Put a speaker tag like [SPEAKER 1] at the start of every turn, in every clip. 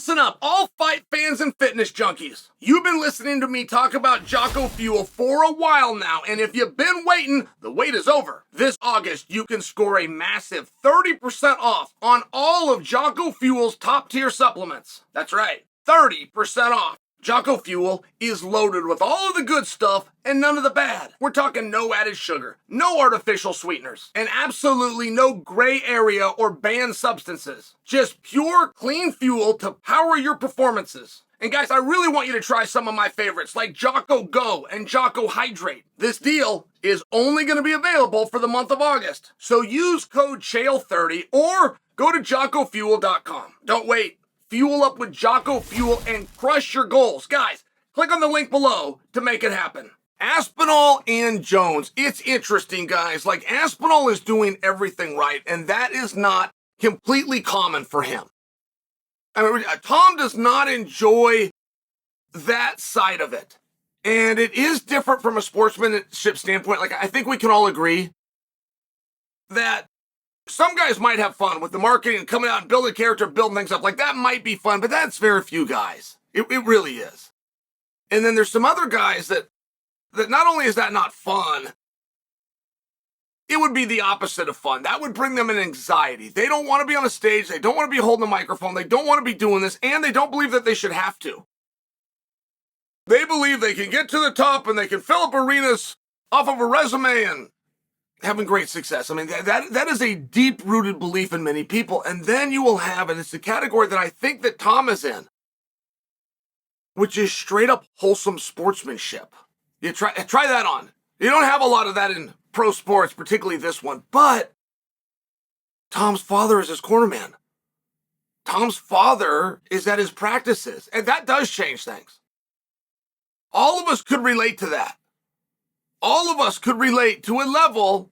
[SPEAKER 1] Listen up, all fight fans and fitness junkies. You've been listening to me talk about Jocko Fuel for a while now, and if you've been waiting, the wait is over. This August, you can score a massive 30% off on all of Jocko Fuel's top-tier supplements. That's right, 30% off. Jocko Fuel is loaded with all of the good stuff and none of the bad. We're talking no added sugar, no artificial sweeteners, and absolutely no gray area or banned substances. Just pure, clean fuel to power your performances. And guys, I really want you to try some of my favorites like Jocko Go and Jocko Hydrate. This deal is only going to be available for the month of August. So use code CHAEL30 or go to JockoFuel.com. Don't wait. Fuel up with Jocko Fuel and crush your goals. Guys, click on the link below to make it happen. Aspinall and Jones. It's interesting, guys. Like, Aspinall is doing everything right, and that is not completely common for him. I mean, Tom does not enjoy that side of it. And it is different from a sportsmanship standpoint. Like, I think we can all agree that some guys might have fun with the marketing and coming out and building character, building things up. Like, that might be fun, but that's very few guys. It really is. And then there's some other guys that not only is that not fun, it would be the opposite of fun. That would bring them an anxiety. They don't want to be on a stage. They don't want to be holding a microphone. They don't want to be doing this, and they don't believe that they should have to. They believe they can get to the top and they can fill up arenas off of a resume and having great success. I mean, that is a deep-rooted belief in many people. And then you will have, and it's the category that I think that Tom is in, which is straight-up wholesome sportsmanship. You try that on. You don't have a lot of that in pro sports, particularly this one. But Tom's father is his cornerman. Tom's father is at his practices, and that does change things. All of us could relate to that. All of us could relate to a level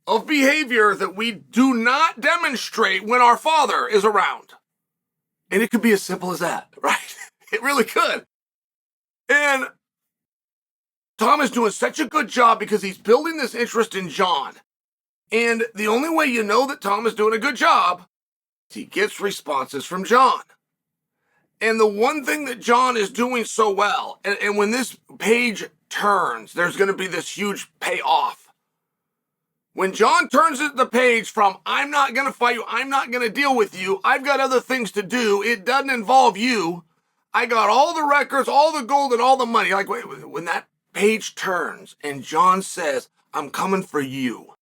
[SPEAKER 1] of behavior that we do not demonstrate when our father is around. And it could be as simple as that, right? It really could. And Tom is doing such a good job because he's building this interest in Jon. And the only way you know that Tom is doing a good job is he gets responses from Jon. And the one thing that Jon is doing so well, and when this page turns, there's going to be this huge payoff. When Jon turns the page from, I'm not going to fight you, I'm not going to deal with you, I've got other things to do, it doesn't involve you, I got all the records, all the gold, and all the money. Like, wait, when that page turns and Jon says, I'm coming for you.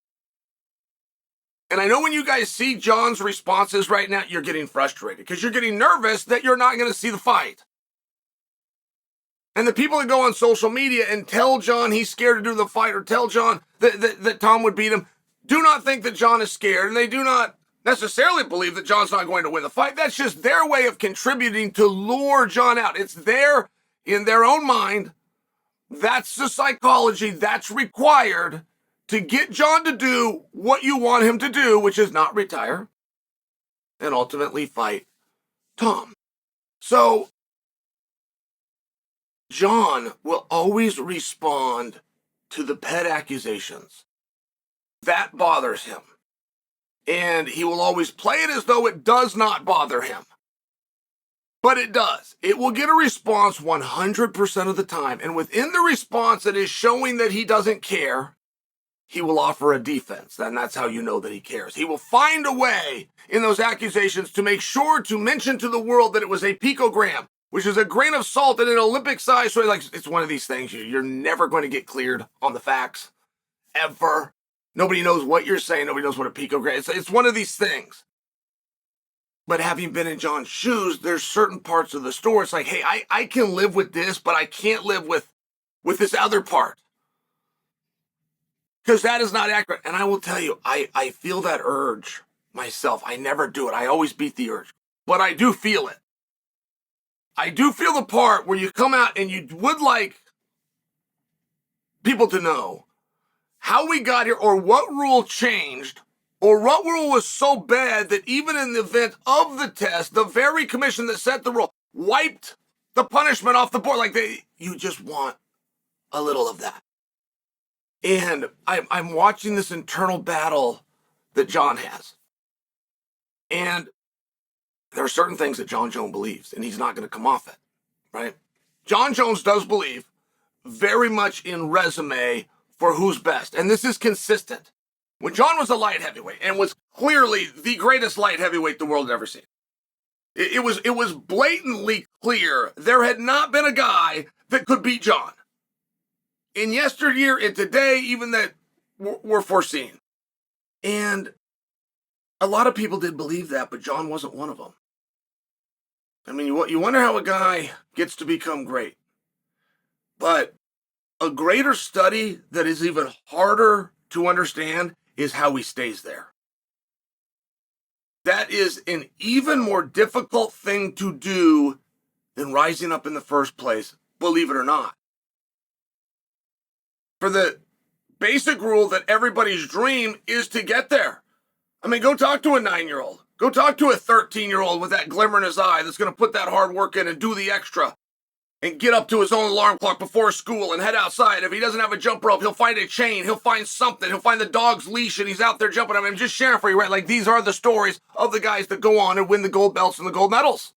[SPEAKER 1] And I know when you guys see Jon's responses right now, you're getting frustrated because you're getting nervous that you're not going to see the fight. And the people that go on social media and tell Jon he's scared to do the fight or tell Jon that Tom would beat him, do not think that Jon is scared, and they do not necessarily believe that Jon's not going to win the fight. That's just their way of contributing to lure Jon out. It's there in their own mind. That's the psychology that's required to get Jon to do what you want him to do, which is not retire and ultimately fight Tom. So Jon will always respond to the pet accusations. That bothers him. And he will always play it as though it does not bother him. But it does. It will get a response 100% of the time. And within the response that is showing that he doesn't care, he will offer a defense. And that's how you know that he cares. He will find a way in those accusations to make sure to mention to the world that it was a picogram, which is a grain of salt in an Olympic size. So it's one of these things. You're never going to get cleared on the facts. Ever. Nobody knows what you're saying. Nobody knows what a picogram is. It's one of these things. But having been in Jon's shoes, there's certain parts of the story. It's like, hey, I can live with this, but I can't live with this other part. Because that is not accurate. And I will tell you, I feel that urge myself. I never do it. I always beat the urge. But I do feel it. I do feel the part where you come out and you would like people to know how we got here or what rule changed or what rule was so bad that even in the event of the test, the very commission that set the rule wiped the punishment off the board. Like you just want a little of that. And I'm watching this internal battle that Jon has. And there are certain things that Jon Jones believes, and he's not going to come off it, right? Jon Jones does believe very much in resume for who's best, and this is consistent. When Jon was a light heavyweight and was clearly the greatest light heavyweight the world had ever seen, it was blatantly clear there had not been a guy that could beat Jon. In yesteryear and today, even that were foreseen. And a lot of people did believe that, but Jon wasn't one of them. I mean, you wonder how a guy gets to become great. But a greater study that is even harder to understand is how he stays there. That is an even more difficult thing to do than rising up in the first place, believe it or not. For the basic rule that everybody's dream is to get there. I mean, go talk to a 9-year-old. Go talk to a 13-year-old with that glimmer in his eye that's going to put that hard work in and do the extra and get up to his own alarm clock before school and head outside. If he doesn't have a jump rope, he'll find a chain. He'll find something. He'll find the dog's leash and he's out there jumping. I mean, I'm just sharing for you, right? Like, these are the stories of the guys that go on and win the gold belts and the gold medals.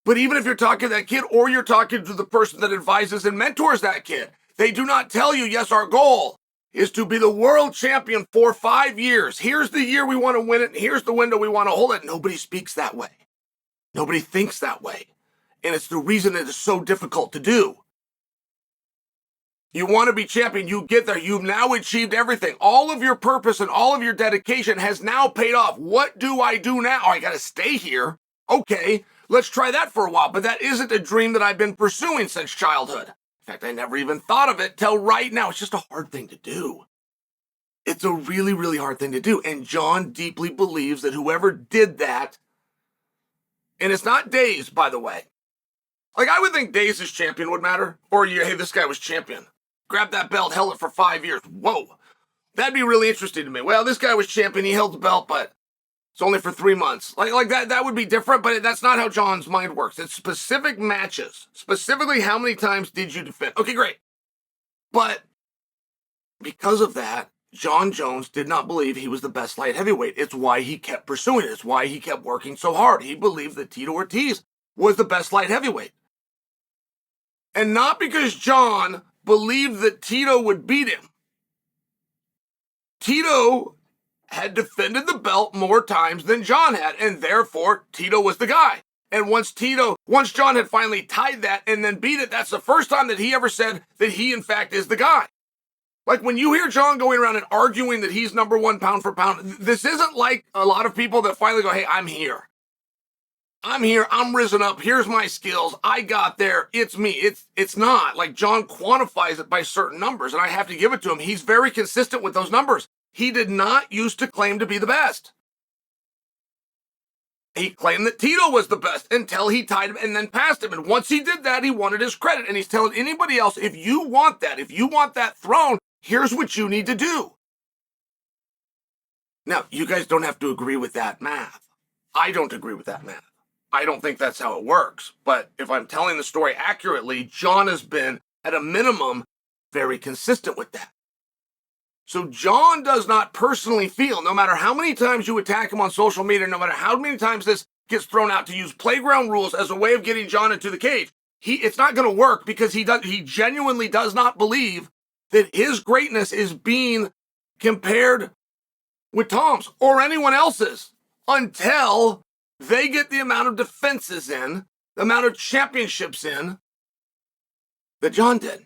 [SPEAKER 1] But even if you're talking to that kid or you're talking to the person that advises and mentors that kid, they do not tell you, yes, our goal is to be the world champion for 5 years. Here's the year we want to win it. And here's the window we want to hold it. Nobody speaks that way. Nobody thinks that way. And it's the reason it is so difficult to do. You want to be champion, you get there. You've now achieved everything. All of your purpose and all of your dedication has now paid off. What do I do now? I got to stay here. Okay, let's try that for a while. But that isn't a dream that I've been pursuing since childhood. In fact, I never even thought of it till right now. It's just a hard thing to do. It's a really, really hard thing to do. And Jon deeply believes that whoever did that, and it's not days, by the way. Like, I would think days as champion would matter. Or, hey, this guy was champion. Grab that belt, held it for 5 years. Whoa. That'd be really interesting to me. Well, this guy was champion, he held the belt, but it's only for 3 months. Like that would be different, but that's not how Jon's mind works. It's specific matches. Specifically, how many times did you defend? Okay, great. But because of that, Jon Jones did not believe he was the best light heavyweight. It's why he kept pursuing it. It's why he kept working so hard. He believed that Tito Ortiz was the best light heavyweight. And not because Jon believed that Tito would beat him. Tito had defended the belt more times than Jon had, and therefore Tito was the guy. And once Jon had finally tied that and then beat it, that's the first time that he ever said that he, in fact, is the guy. Like, when you hear Jon going around and arguing that he's number one pound for pound, this isn't like a lot of people that finally go, hey, I'm here. I'm here, I'm risen up, here's my skills, I got there, it's me. It's not. Like, Jon quantifies it by certain numbers, and I have to give it to him. He's very consistent with those numbers. He did not used to claim to be the best. He claimed that Tito was the best until he tied him and then passed him. And once he did that, he wanted his credit. And he's telling anybody else, if you want that throne, here's what you need to do. Now, you guys don't have to agree with that math. I don't agree with that math. I don't think that's how it works. But if I'm telling the story accurately, Jon has been, at a minimum, very consistent with that. So Jon does not personally feel, no matter how many times you attack him on social media, no matter how many times this gets thrown out to use playground rules as a way of getting Jon into the cage, it's not going to work because he genuinely does not believe that his greatness is being compared with Tom's or anyone else's until they get the amount of defenses in, the amount of championships in that Jon did.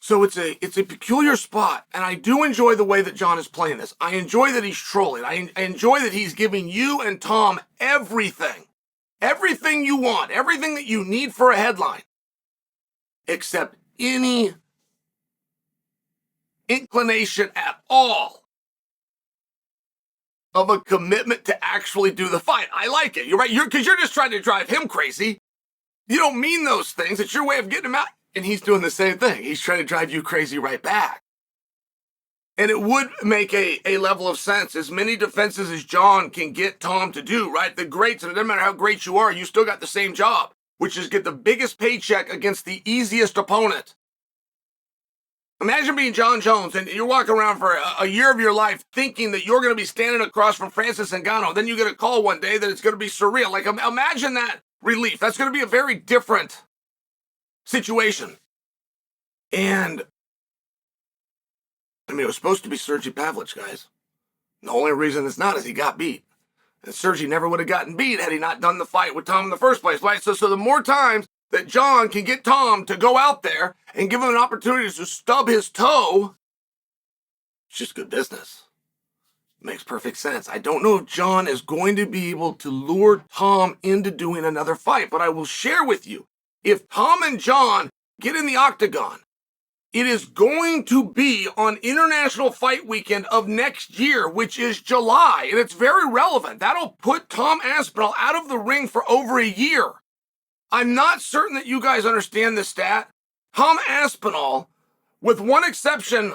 [SPEAKER 1] So it's a peculiar spot, and I do enjoy the way that Jon is playing this. I enjoy that he's trolling. I enjoy that he's giving you and Tom everything. Everything you want, everything that you need for a headline, except any inclination at all of a commitment to actually do the fight. I like it. You're right. Because you're just trying to drive him crazy. You don't mean those things. It's your way of getting him out. And he's doing the same thing. He's trying to drive you crazy right back. And it would make a level of sense. As many defenses as Jon can get Tom to do, right? The greats, and it doesn't matter how great you are, you still got the same job, which is get the biggest paycheck against the easiest opponent. Imagine being Jon Jones and you're walking around for a year of your life thinking that you're going to be standing across from Francis Ngannou. Then you get a call one day that it's going to be surreal. Like, imagine that relief. That's going to be a very different situation. And, I mean, it was supposed to be Sergey Pavlich, guys. The only reason it's not is he got beat. And Sergey never would have gotten beat had he not done the fight with Tom in the first place, right? So the more times that Jon can get Tom to go out there and give him an opportunity to stub his toe, it's just good business. It makes perfect sense. I don't know if Jon is going to be able to lure Tom into doing another fight, but I will share with you, if Tom and Jon get in the octagon, it is going to be on International Fight Weekend of next year, which is July, and it's very relevant. That'll put Tom Aspinall out of the ring for over a year. I'm not certain that you guys understand this stat. Tom Aspinall, with one exception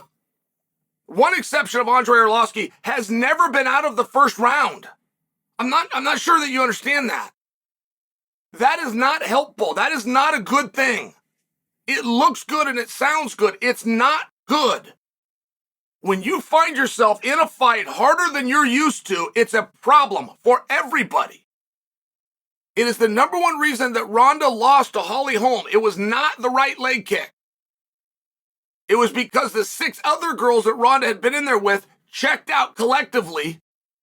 [SPEAKER 1] of Andrei Arlovski, has never been out of the first round. I'm not sure that you understand that. That is not helpful. That is not a good thing. It looks good and it sounds good. It's not good. When you find yourself in a fight harder than you're used to, it's a problem for everybody. It is the number one reason that Ronda lost to Holly Holm. It was not the right leg kick. It was because the 6 other girls that Ronda had been in there with checked out collectively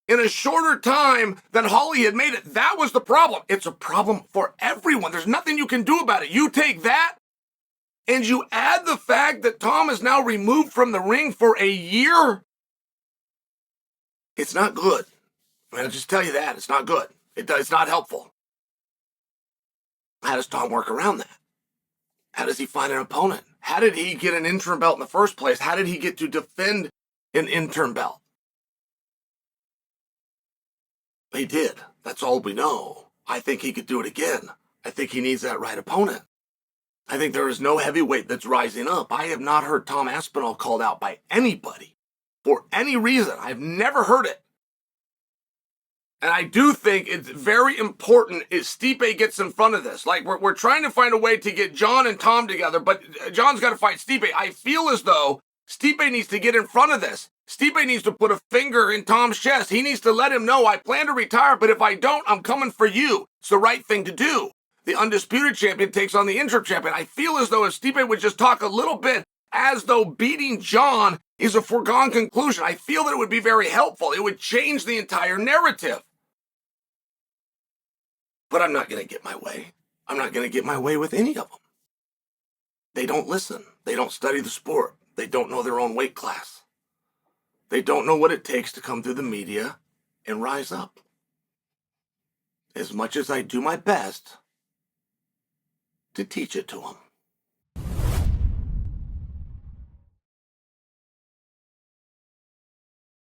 [SPEAKER 1] in a shorter time than Holly had made it. That was the problem. It's a problem for everyone. There's nothing you can do about it. You take that and you add the fact that Tom is now removed from the ring for a year. It's not good. I'll just tell you that. It's not good. It's not helpful. How does Tom work around that? How does he find an opponent? How did he get an interim belt in the first place? How did he get to defend an interim belt? He did. That's all we know. I think he could do it again. I think he needs that right opponent. I think there is no heavyweight that's rising up. I have not heard Tom Aspinall called out by anybody for any reason. I've never heard it. And I do think it's very important if Stipe gets in front of this. Like, we're trying to find a way to get Jon and Tom together, but Jon's got to fight Stipe. I feel as though Stipe needs to get in front of this. Stipe needs to put a finger in Tom's chest. He needs to let him know, I plan to retire, but if I don't, I'm coming for you. It's the right thing to do. The undisputed champion takes on the interim champion. I feel as though if Stipe would just talk a little bit as though beating Jon is a foregone conclusion, I feel that it would be very helpful. It would change the entire narrative. But I'm not going to get my way. I'm not going to get my way with any of them. They don't listen. They don't study the sport. They don't know their own weight class. They don't know what it takes to come through the media and rise up. As much as I do my best to teach it to them.